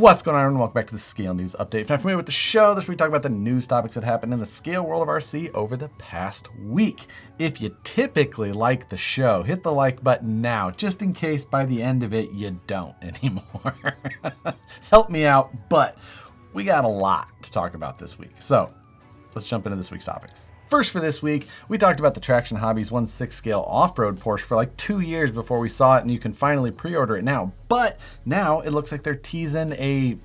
What's going on, everyone? Welcome back to the Scale News Update. If you're not familiar with the show, this week we talk about the news topics that happened in the scale world of RC over the past week. If you typically like the show, hit the like button now, just in case by the end of it you don't anymore. Help me out, but we got a lot to talk about this week. So let's jump into this week's topics. First for this week, we talked about the Traction Hobbies 1/6 scale off-road Porsche for like 2 years before we saw it, and you can finally pre-order it now. But now it looks like they're teasing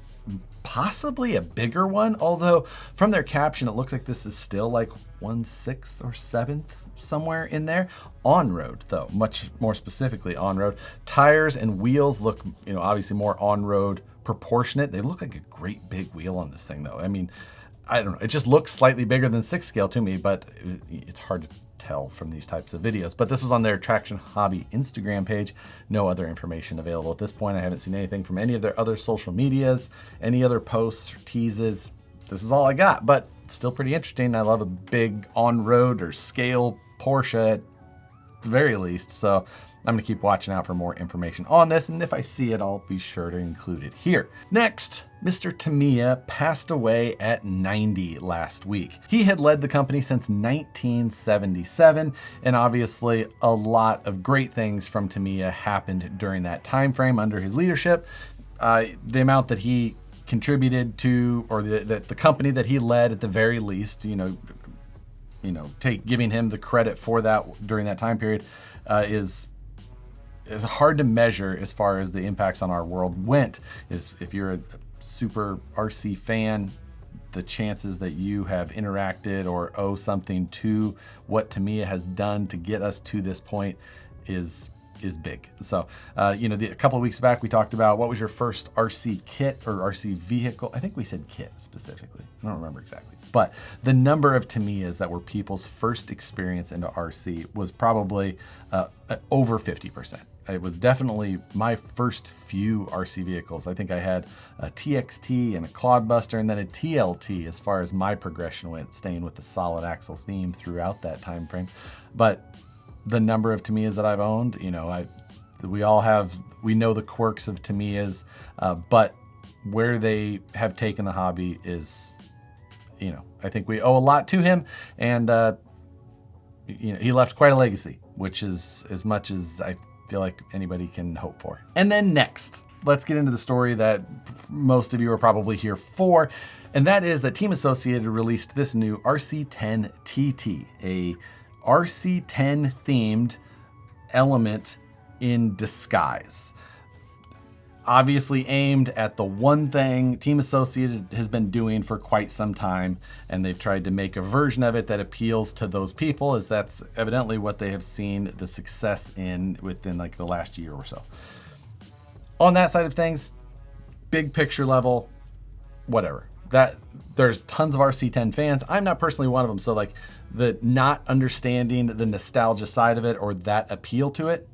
possibly a bigger one, although from their caption, it looks like this is still like 1/6 or 7th, somewhere in there. On-road though, much more specifically on-road. Tires and wheels look, obviously more on-road proportionate. They look like a great big wheel on this thing though. I mean, I don't know, it just looks slightly bigger than 6 scale to me, but it's hard to tell from these types of videos. But this was on their Traction Hobby Instagram page. No other information available at this point. I haven't seen anything from any of their other social medias, any other posts or teases. This is all I got, but it's still pretty interesting. I love a big on-road or scale Porsche at the very least. So I'm gonna keep watching out for more information on this, and if I see it, I'll be sure to include it here. Next, Mr. Tamiya passed away at 90 last week. He had led the company since 1977, and obviously a lot of great things from Tamiya happened during that time frame under his leadership. The amount that he contributed to, or the company that he led at the very least, giving him the credit for that during that time period is hard to measure as far as the impacts on our world went. Is if you're a super RC fan, the chances that you have interacted or owe something to what Tamiya has done to get us to this point is big. So, a couple of weeks back, we talked about what was your first RC kit or RC vehicle. I think we said kit specifically. I don't remember exactly. But the number of Tamiyas that were people's first experience into RC was probably over 50%. It was definitely my first few RC vehicles. I think I had a TXT and a Clodbuster and then a TLT as far as my progression went, staying with the solid axle theme throughout that time frame. But the number of Tamiyas that I've owned, we know the quirks of Tamiyas, but where they have taken the hobby is, I think we owe a lot to him, and he left quite a legacy, which is as much as I feel like anybody can hope for. And then next, let's get into the story that most of you are probably here for, and that is that Team Associated released this new RC10TT, a RC10 themed element in disguise. Obviously aimed at the one thing Team Associated has been doing for quite some time, and they've tried to make a version of it that appeals to those people, as that's evidently what they have seen the success in within like the last year or so. On that side of things, big picture level, whatever. That there's tons of RC10 fans. I'm not personally one of them, so like the not understanding the nostalgia side of it or that appeal to it,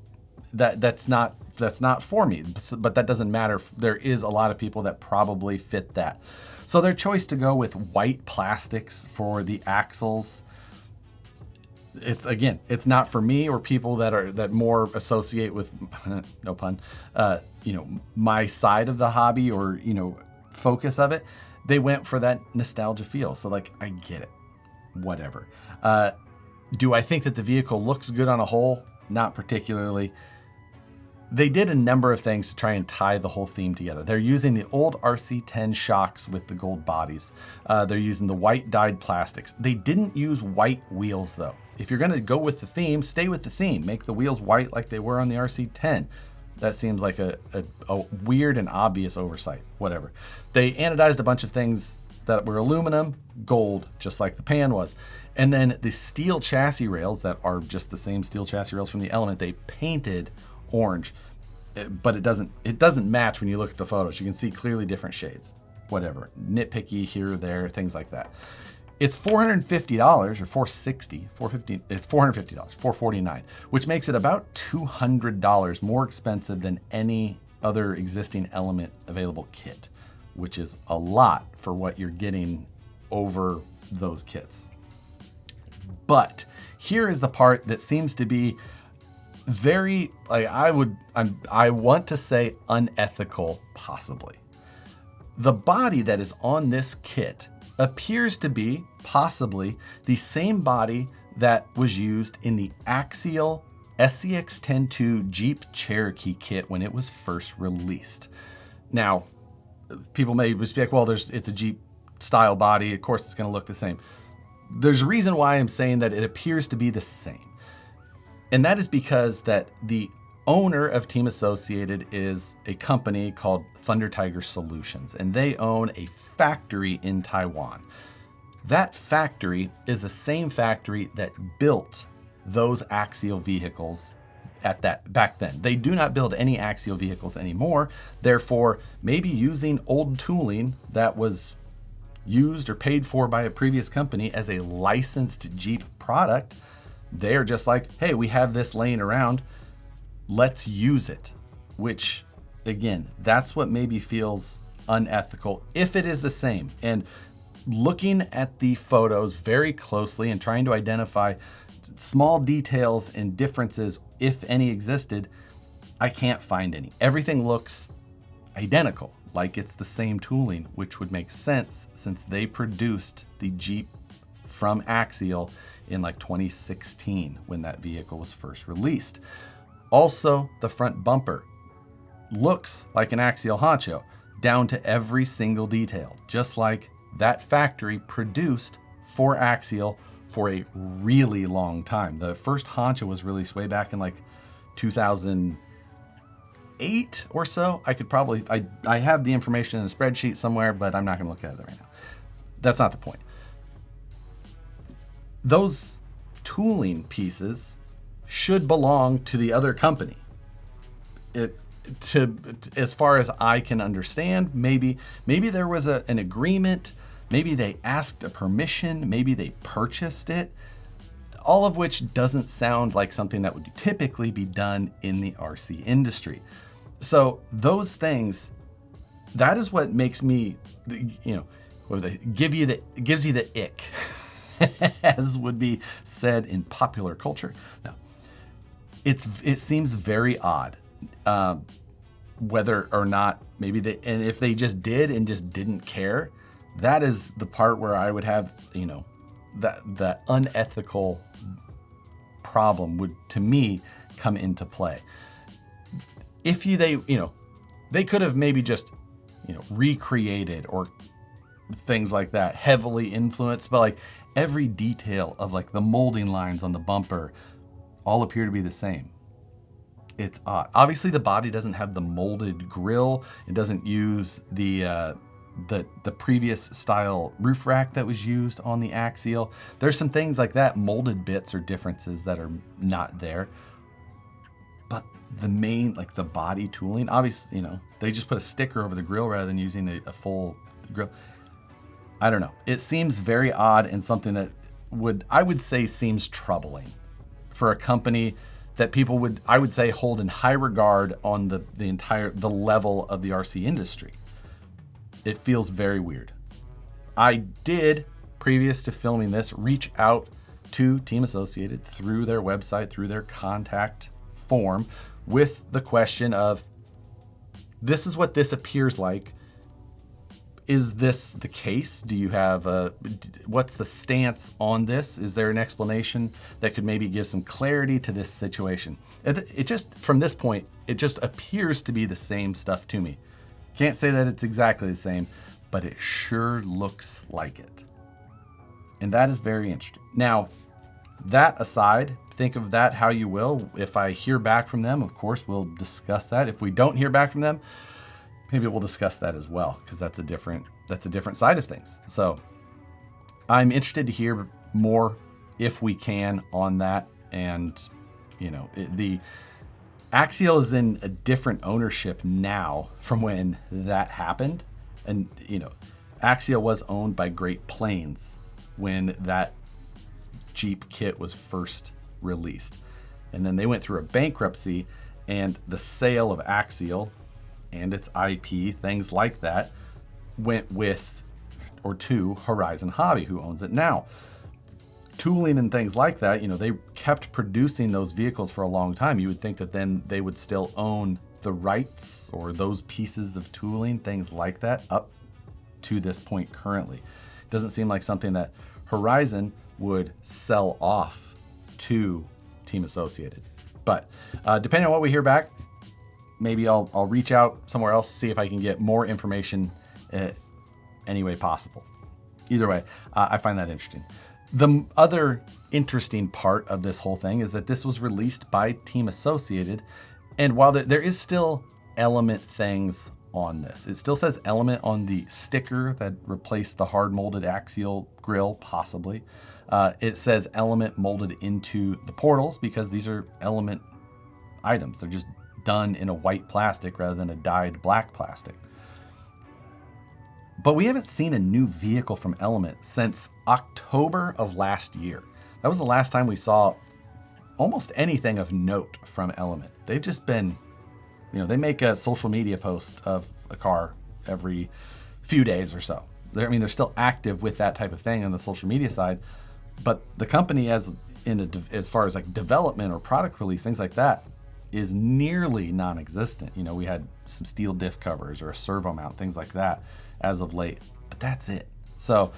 that's not for me, but that doesn't matter. There is a lot of people that probably fit that. So their choice to go with white plastics for the axles, it's not for me or people that more associate with, no pun, my side of the hobby or, focus of it. They went for that nostalgia feel. So like, I get it, whatever. Do I think that the vehicle looks good on a whole? Not particularly. They did a number of things to try and tie the whole theme together. They're using the old RC10 shocks with the gold bodies. They're using the white dyed plastics. They didn't use white wheels though. If you're gonna go with the theme, stay with the theme. Make the wheels white like they were on the RC10. That seems like a weird and obvious oversight, whatever. They anodized a bunch of things that were aluminum, gold, just like the pan was. And then the steel chassis rails that are just the same steel chassis rails from the Element, they painted orange, but it doesn't match when you look at the photos. You can see clearly different shades, whatever, nitpicky here or there, things like that. It's $450 or $450. It's $450, $449, which makes it about $200 more expensive than any other existing Element available kit, which is a lot for what you're getting over those kits. But here is the part that seems to be very, like, I want to say unethical, possibly. The body that is on this kit appears to be possibly the same body that was used in the Axial SCX-102 Jeep Cherokee kit when it was first released. Now, people may be like, well, it's a Jeep style body. Of course, it's going to look the same. There's a reason why I'm saying that it appears to be the same. And that is because that the owner of Team Associated is a company called Thunder Tiger Solutions, and they own a factory in Taiwan. That factory is the same factory that built those Axial vehicles back then. They do not build any Axial vehicles anymore. Therefore, maybe using old tooling that was used or paid for by a previous company as a licensed Jeep product, they're just like, hey, we have this laying around, let's use it. Which, again, that's what maybe feels unethical if it is the same. And looking at the photos very closely and trying to identify small details and differences, if any existed, I can't find any. Everything looks identical, like it's the same tooling, which would make sense since they produced the Jeep from Axial in like 2016 when that vehicle was first released. Also, the front bumper looks like an Axial honcho down to every single detail, just like that factory produced for Axial for a really long time. The first honcho was released way back in like 2008 or so. I have the information in a spreadsheet somewhere, but I'm not going to look at it right now. That's not the point. Those tooling pieces should belong to the other company. As far as I can understand, maybe there was an agreement. Maybe they asked a permission, maybe they purchased it, all of which doesn't sound like something that would typically be done in the RC industry. So those things, that is what makes me, gives you the ick, as would be said in popular culture. Now, it seems very odd, whether or not maybe and if they just did and just didn't care. That is the part where I would have, that unethical problem would, to me, come into play. If they could have maybe just, recreated or things like that, heavily influenced, but like every detail of like the molding lines on the bumper all appear to be the same. It's odd. Obviously, the body doesn't have the molded grille. It doesn't use the previous style roof rack that was used on the Axial. There's some things like that, molded bits or differences that are not there. But the main, like the body tooling, obviously, they just put a sticker over the grill rather than using a full grill. I don't know. It seems very odd and something that I would say seems troubling for a company that people would, I would say, hold in high regard on the level of the RC industry. It feels very weird. I did, previous to filming this, reach out to Team Associated through their website, through their contact form, with the question of, this is what this appears like. Is this the case? Do you have what's the stance on this? Is there an explanation that could maybe give some clarity to this situation? It just, from this point, it just appears to be the same stuff to me. Can't say that it's exactly the same, but it sure looks like it. And that is very interesting. Now, that aside, think of that how you will. If I hear back from them, of course, we'll discuss that. If we don't hear back from them, maybe we'll discuss that as well, because that's a different side of things. So I'm interested to hear more, if we can, on that. And, the Axial is in a different ownership now from when that happened. And, Axial was owned by Great Plains when that Jeep kit was first released. And then they went through a bankruptcy, and the sale of Axial and its IP, things like that, went to Horizon Hobby, who owns it now. Tooling and things like that, they kept producing those vehicles for a long time. You would think that then they would still own the rights or those pieces of tooling, things like that, up to this point currently. It doesn't seem like something that Horizon would sell off to Team Associated. But depending on what we hear back, maybe I'll reach out somewhere else to see if I can get more information any way possible. Either way, I find that interesting. The other interesting part of this whole thing is that this was released by Team Associated, and while there is still Element things on this, it still says Element on the sticker that replaced the hard molded axial grill, possibly. It says Element molded into the portals because these are Element items. They're just done in a white plastic rather than a dyed black plastic. But we haven't seen a new vehicle from Element since October of last year. That was the last time we saw almost anything of note from Element. They've just been, they make a social media post of a car every few days or so. They're still active with that type of thing on the social media side, but the company as far as like development or product release, things like that, is nearly non-existent. We had some steel diff covers or a servo mount, things like that as of late, but that's it. So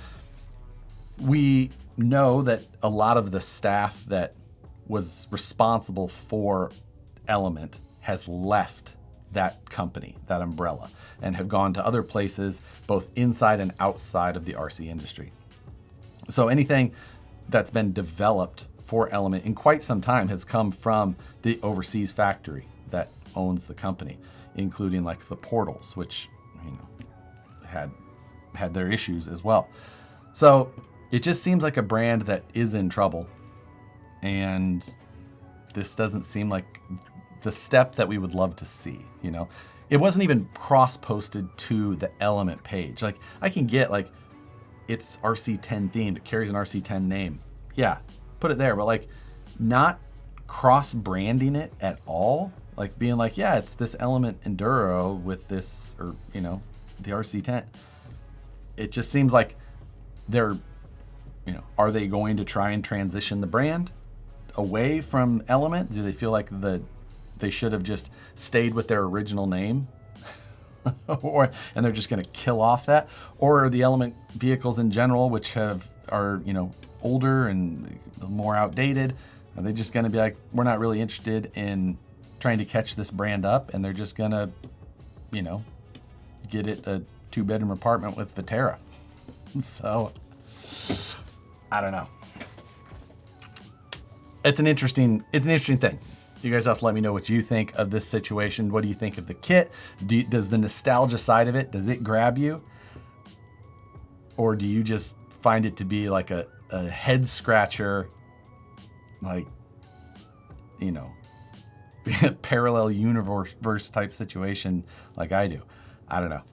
we know that a lot of the staff that was responsible for Element has left that company, that umbrella, and have gone to other places, both inside and outside of the RC industry. So anything that's been developed for Element in quite some time has come from the overseas factory that owns the company, including like the portals, which had their issues as well. So it just seems like a brand that is in trouble, and this doesn't seem like the step that we would love to see. It wasn't even cross-posted to the Element page. Like, I can get like it's RC10 themed, it carries an RC10 name, yeah, put it there, but like not cross-branding it at all, like being like, yeah, it's this Element Enduro with this, or the RC10. It just seems like they're, are they going to try and transition the brand away from Element? Do they feel like they should have just stayed with their original name? And they're just going to kill off that? Or are the Element vehicles in general, which are older and more outdated, are they just going to be like, we're not really interested in trying to catch this brand up, and they're just going to, get it a 2-bedroom apartment with Vitera? So I don't know. It's an interesting thing. You guys have to let me know what you think of this situation. What do you think of the kit? Does the nostalgia side of it, does it grab you? Or do you just find it to be like a head scratcher, like, parallel universe type situation like I do? I don't know.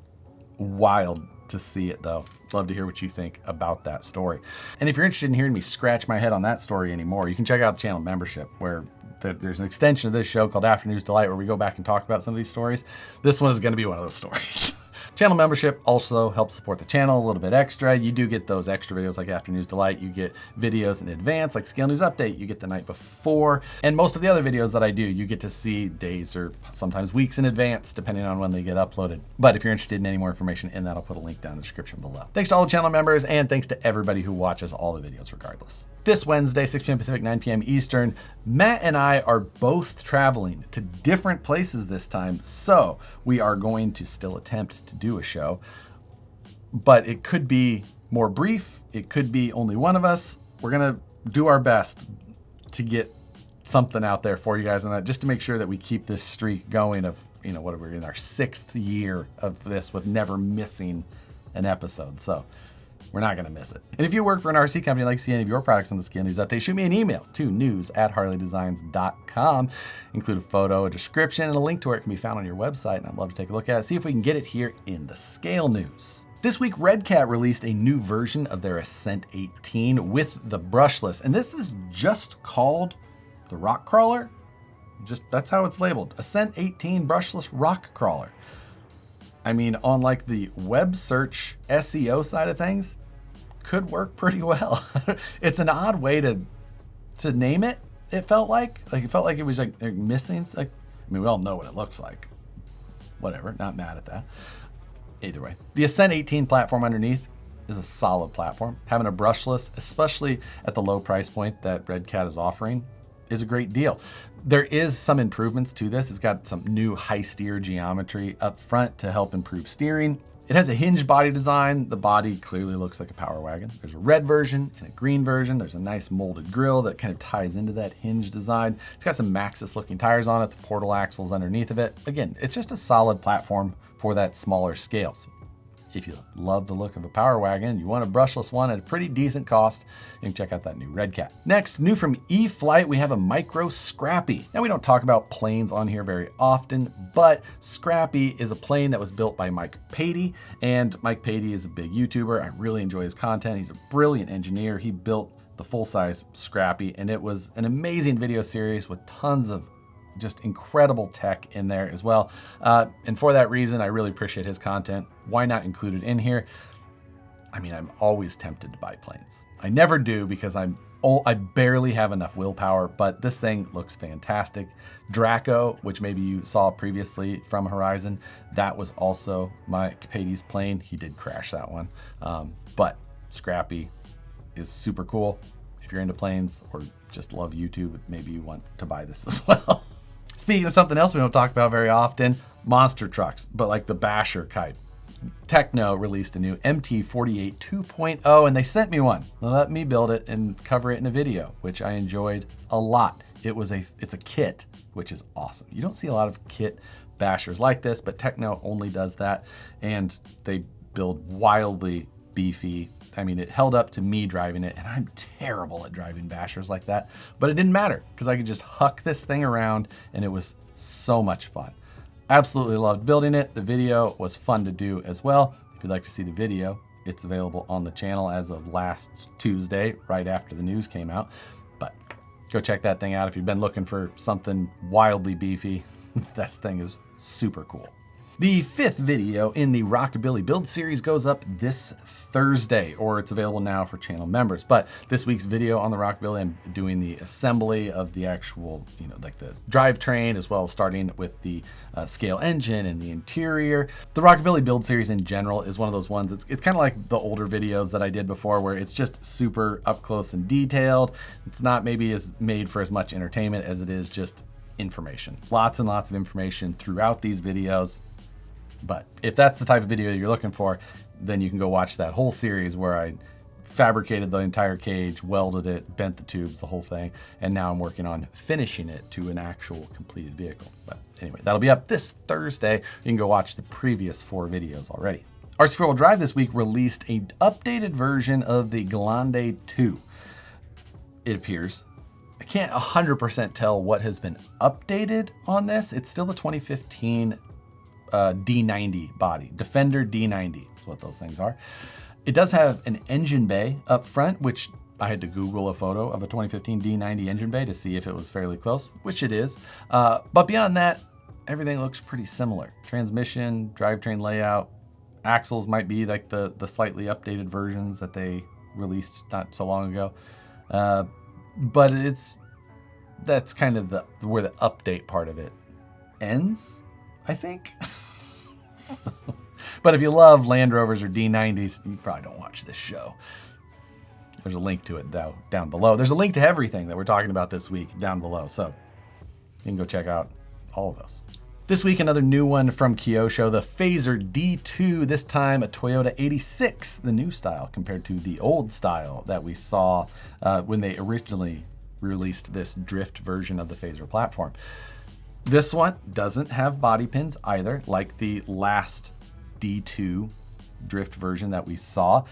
Wild to see it though. Love to hear what you think about that story. And if you're interested in hearing me scratch my head on that story anymore, you can check out the channel membership, where there's an extension of this show called Afternoons Delight, where we go back and talk about some of these stories. This one is going to be one of those stories. Channel membership also helps support the channel a little bit extra. You do get those extra videos like Afternoons Delight. You get videos in advance like Scale News Update. You get the night before. And most of the other videos that I do, you get to see days or sometimes weeks in advance, depending on when they get uploaded. But if you're interested in any more information in that, I'll put a link down in the description below. Thanks to all the channel members, and thanks to everybody who watches all the videos regardless. This Wednesday, 6 p.m. Pacific, 9 p.m. Eastern, Matt and I are both traveling to different places this time, so we are going to still attempt to do a show, but it could be more brief. It could be only one of us. We're going to do our best to get something out there for you guys, and just to make sure that we keep this streak going of, what are we in our 6th year of this with never missing an episode. So we're not going to miss it. And if you work for an RC company, like to see any of your products on the Scale News Update, shoot me an email to news@harleydesigns.com. Include a photo, a description, and a link to where it can be found on your website, and I'd love to take a look at it, see if we can get it here in the Scale News. This week, Redcat released a new version of their Ascent 18 with the brushless, and this is just called the Rock Crawler. That's how it's labeled. Ascent 18 brushless rock crawler. I mean, on like the web search SEO side of things, could work pretty well. It's an odd way to name it. It felt like it was like they're missing. Like, I mean, we all know what it looks like. Whatever, not mad at that. Either way. The Ascent 18 platform underneath is a solid platform. Having a brushless, especially at the low price point that Redcat is offering, is a great deal. There is some improvements to this. It's got some new high steer geometry up front to help improve steering. It has a hinge body design. The body clearly looks like a power wagon. There's a red version and a green version. There's a nice molded grille that kind of ties into that hinge design. It's got some Maxxis looking tires on it, the portal axles underneath of it. Again, it's just a solid platform for that smaller scale. So if you love the look of a power wagon, you want a brushless one at a pretty decent cost, you can check out that new Redcat. Next, new from E-flite, we have a micro Scrappy. Now, we don't talk about planes on here very often, but Scrappy is a plane that was built by Mike Patey, and Mike Patey is a big YouTuber. I really enjoy his content. He's a brilliant engineer. He built the full-size Scrappy, and it was an amazing video series with tons of just incredible tech in there as well. And for that reason, I really appreciate his content. Why not include it in here? I mean, I'm always tempted to buy planes. I never do because I barely have enough willpower, but this thing looks fantastic. Draco, which maybe you saw previously from Horizon, that was also Mike Patey's plane. He did crash that one. But Scrappy is super cool. If you're into planes or just love YouTube, maybe you want to buy this as well. Speaking of something else we don't talk about very often, monster trucks, but like the basher type. Tekno released a new MT48 2.0 and they sent me one. They let me build it and cover it in a video, which I enjoyed a lot. It's a kit, which is awesome. You don't see a lot of kit bashers like this, but Tekno only does that, and they build wildly beefy. I mean, it held up to me driving it, and I'm terrible at driving bashers like that, but it didn't matter because I could just huck this thing around and it was so much fun. Absolutely loved building it. The video was fun to do as well. If you'd like to see the video, it's available on the channel as of last Tuesday, right after the news came out. But go check that thing out if you've been looking for something wildly beefy. This thing is super cool. The 5th video in the Rockabilly build series goes up this Thursday, or it's available now for channel members. But this week's video on the Rockabilly, I'm doing the assembly of the actual, like the drivetrain, as well as starting with the scale engine and the interior. The Rockabilly build series in general is one of those ones, it's kind of like the older videos that I did before, where it's just super up close and detailed. It's not maybe as made for as much entertainment as it is just information. Lots and lots of information throughout these videos. But if that's the type of video you're looking for, then you can go watch that whole series where I fabricated the entire cage, welded it, bent the tubes, the whole thing, and now I'm working on finishing it to an actual completed vehicle. But anyway, that'll be up this Thursday. You can go watch the previous 4 videos already. RC4WD Drive this week released an updated version of the Gelande 2. It appears. I can't 100% tell what has been updated on this. It's still the 2015 D90 body. Defender D90 is what those things are. It does have an engine bay up front, which I had to Google a photo of a 2015 D90 engine bay to see if it was fairly close, which it is. But beyond that, everything looks pretty similar. Transmission, drivetrain layout, axles might be like the slightly updated versions that they released not so long ago. But that's kind of where the update part of it ends, I think. But if you love Land Rovers or D90s, you probably don't watch this show. There's a link to it down below. There's a link to everything that we're talking about this week down below, so you can go check out all of those. This week, another new one from Kyosho, the Fazer D2, this time a Toyota 86, the new style compared to the old style that we saw when they originally released this drift version of the Fazer platform. This one doesn't have body pins either, like the last D2 drift version that we saw,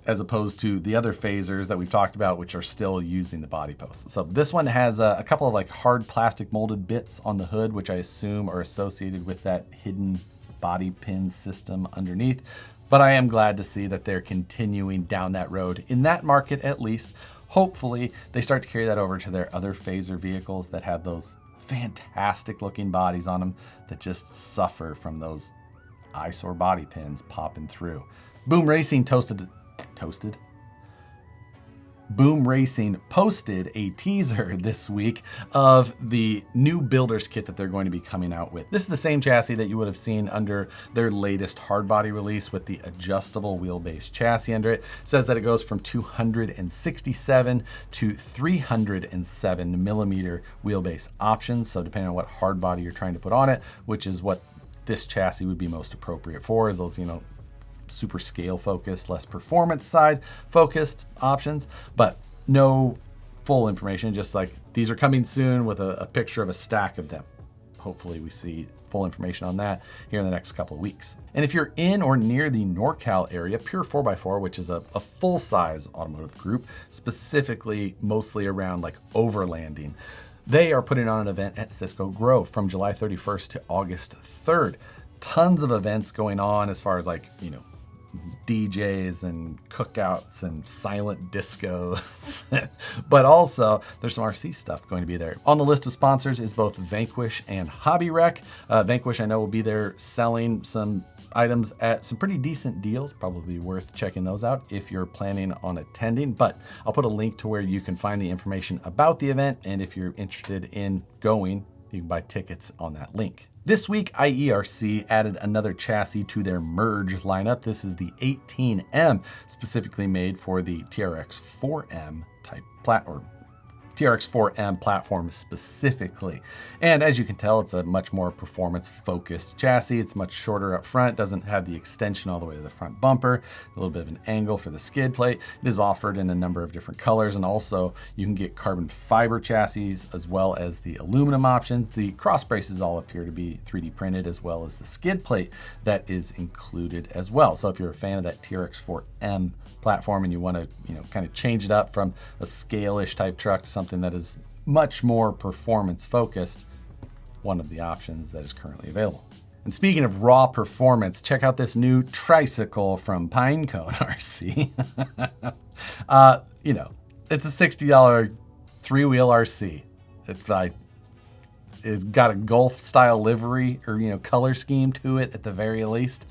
as opposed to the other Fazers that we've talked about, which are still using the body posts. So this one has a couple of like hard plastic molded bits on the hood, which I assume are associated with that hidden body pin system underneath. But I am glad to see that they're continuing down that road, in that market at least. Hopefully they start to carry that over to their other Fazer vehicles that have those fantastic looking bodies on them that just suffer from those eyesore body pins popping through. Boom Racing toasted. Boom Racing posted a teaser this week of the new builder's kit that they're going to be coming out with. This is the same chassis that you would have seen under their latest hardbody release with the adjustable wheelbase chassis under it. It says that it goes from 267 to 307 millimeter wheelbase options. So depending on what hardbody you're trying to put on it, which is what this chassis would be most appropriate for, is those, super scale focused, less performance side focused options, but no full information, just like these are coming soon with a picture of a stack of them. Hopefully we see full information on that here in the next couple of weeks. And if you're in or near the NorCal area, Pure 4x4, which is a full-size automotive group, specifically mostly around like overlanding, they are putting on an event at Cisco Grove from July 31st to August 3rd. Tons of events going on as far as DJs and cookouts and silent discos, but also there's some RC stuff going to be there. On the list of sponsors is both Vanquish and Hobby Rec. Vanquish, I know, will be there selling some items at some pretty decent deals, probably worth checking those out if you're planning on attending, but I'll put a link to where you can find the information about the event, and if you're interested in going, you can buy tickets on that link. This week, IERC added another chassis to their merge lineup. This is the 18M, specifically made for the TRX4M type platform. TRX4M platform specifically. And as you can tell, it's a much more performance focused chassis. It's much shorter up front, doesn't have the extension all the way to the front bumper, a little bit of an angle for the skid plate. It is offered in a number of different colors, and also you can get carbon fiber chassis as well as the aluminum options. The cross braces all appear to be 3D printed, as well as the skid plate that is included as well. So if you're a fan of that TRX4M platform and you want to, kind of change it up from a scale-ish type truck to something that is much more performance focused, one of the options that is currently available. And speaking of raw performance, check out this new Tricycle from Pinecone RC. It's a $60 three-wheel RC. It's got a Golf style livery or color scheme to it at the very least.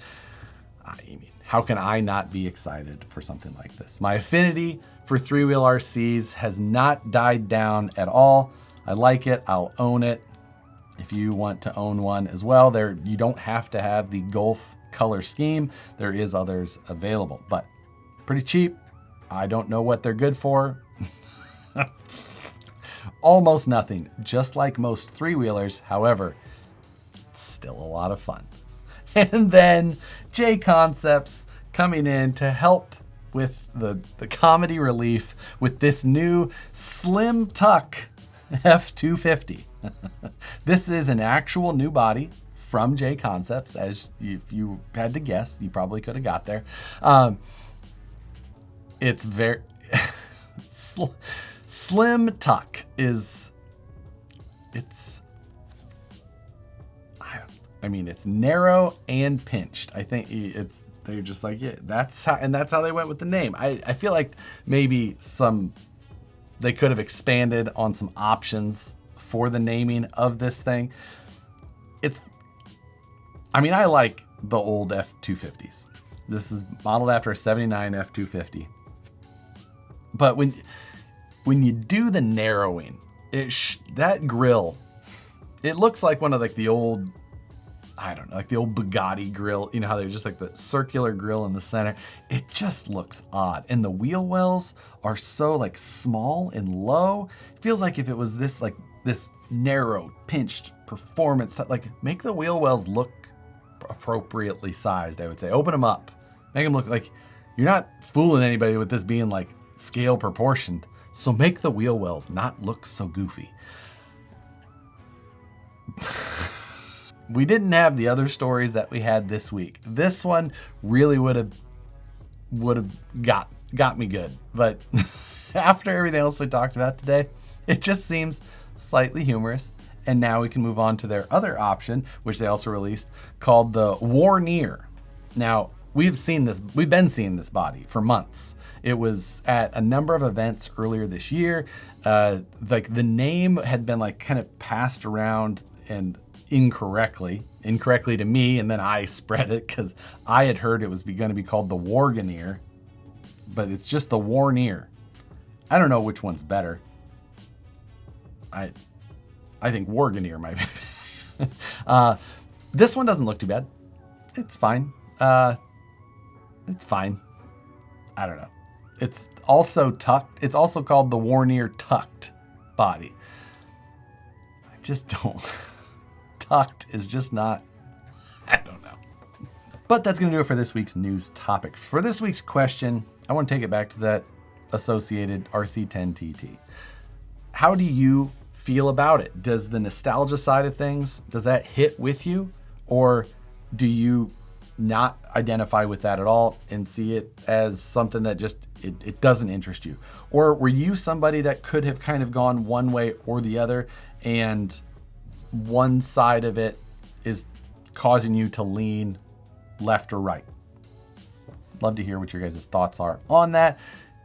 How can I not be excited for something like this? My affinity for three-wheel RCs has not died down at all. I like it, I'll own it. If you want to own one as well, you don't have to have the Golf color scheme. There is others available, but pretty cheap. I don't know what they're good for. Almost nothing, just like most three-wheelers. However, it's still a lot of fun. And then JConcepts coming in to help with the comedy relief with this new Slim Tuck F250. This is an actual new body from JConcepts, as if you had to guess, you probably could have got there. It's very Slim Tuck is, it's narrow and pinched. I think they're just like, yeah, that's how they went with the name. I feel like maybe they could have expanded on some options for the naming of this thing. I like the old F250s. This is modeled after a 79 F250. But when you do the narrowing, that grill, it looks like one of the old, the old Bugatti grill. You know how they're just like the circular grill in the center? It just looks odd. And the wheel wells are so small and low. It feels like if it was this narrow, pinched performance, make the wheel wells look appropriately sized, I would say. Open them up. Make them look like you're not fooling anybody with this being scale proportioned. So make the wheel wells not look so goofy. We didn't have the other stories that we had this week. This one really would have got me good. But after everything else we talked about today, it just seems slightly humorous. And now we can move on to their other option, which they also released, called the Warneer. Now, we've been seeing this body for months. It was at a number of events earlier this year. The name had been kind of passed around and incorrectly to me, and then I spread it because I had heard it was going to be called the Warganeer, but it's just the Warneer. I don't know which one's better. I think Warneer might be. This one doesn't look too bad. It's fine. It's fine. I don't know. It's also tucked. It's also called the Warneer tucked body. I just don't. Tucked is just not, I don't know. But that's going to do it for this week's news topic. For this week's question, I want to take it back to that Associated RC10TT. How do you feel about it? Does the nostalgia side of things, does that hit with you? Or do you not identify with that at all and see it as something that just, it doesn't interest you? Or were you somebody that could have kind of gone one way or the other, and one side of it is causing you to lean left or right? Love to hear what your guys' thoughts are on that.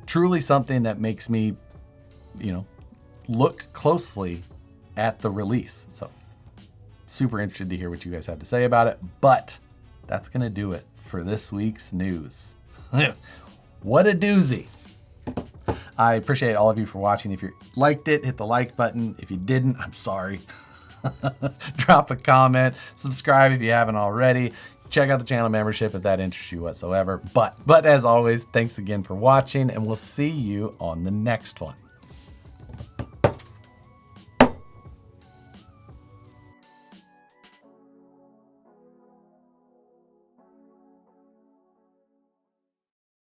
Truly something that makes me, look closely at the release. So super interested to hear what you guys have to say about it. But that's going to do it for this week's news. What a doozy. I appreciate all of you for watching. If you liked it, hit the like button. If you didn't, I'm sorry. Drop a comment, subscribe if you haven't already. Check out the channel membership if that interests you whatsoever. But as always, thanks again for watching, and we'll see you on the next one.